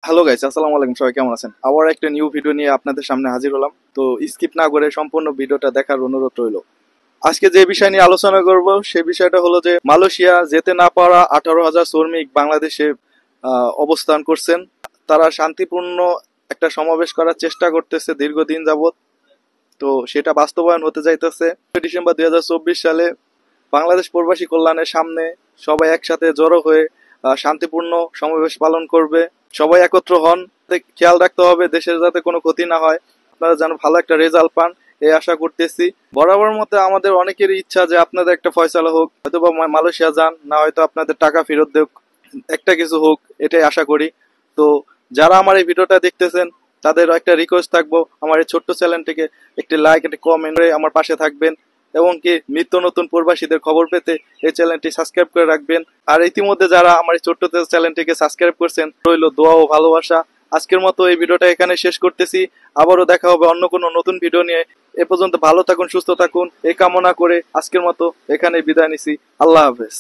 Hello guys, আসসালামু আলাইকুম। সবাই কেমন আছেন? আবার একটা নিউ ভিডিও নিয়ে আপনাদের সামনে হাজির হলাম। তো স্কিপ না করে সম্পূর্ণ ভিডিওটা দেখার অনুরোধ রইল। আজকে যে বিষয় নিয়ে আলোচনা করব সেই বিষয়টা হলো যে মালয়েশিয়া যেতে না পারা 18,000 শ্রমিক বাংলাদেশে অবস্থান করছেন। তারা শান্তিপূর্ণ একটা সমাবেশ করার চেষ্টা করতেছে দীর্ঘদিন যাবত। তো সেটা বাস্তবায়ন হতে যাইতেছে ডিসেম্বর 2024 সালে। বাংলাদেশ প্রবাসী কল্যাণের সামনে সবাই একসাথে জড়ো হয়ে শান্তিপূর্ণ সমাবেশ পালন করবে। সবাই একত্র হন। খেয়াল রাখতে হবে দেশের যাতে কোনো ক্ষতি না হয়, আপনারা যেন ভালো একটা রেজাল্ট পান এই আশা করতেছি। বরাবর মতে আমাদের অনেকেরই ইচ্ছা যে আপনাদের একটা ফয়সালা হোক, হয়তো বা মালয়েশিয়া যান, না হয়তো আপনাদের টাকা ফেরত দেখ, একটা কিছু হোক, এটাই আশা করি। তো যারা আমার এই ভিডিওটা দেখতেছেন তাদের একটা রিকোয়েস্ট থাকবো, আমার এই ছোট্ট চ্যানেলটিকে একটি লাইক, একটি কমেন্ট করে আমার পাশে থাকবেন এবং কি নিত্য নতুন প্রবাসীদের খবর পেতে এই চ্যানেলটি সাবস্ক্রাইব করে রাখবেন। আর ইতিমধ্যে যারা আমার এই ছোট্ট চ্যানেলটিকে সাবস্ক্রাইব করছেন, রইল দোয়া ও ভালোবাসা। আজকের মতো এই ভিডিওটা এখানে শেষ করতেছি। আবারও দেখা হবে অন্য কোনো নতুন ভিডিও নিয়ে। এ পর্যন্ত ভালো থাকুন, সুস্থ থাকুন এই কামনা করে আজকের মতো এখানে বিদায় নিছি। আল্লাহ হাফেজ।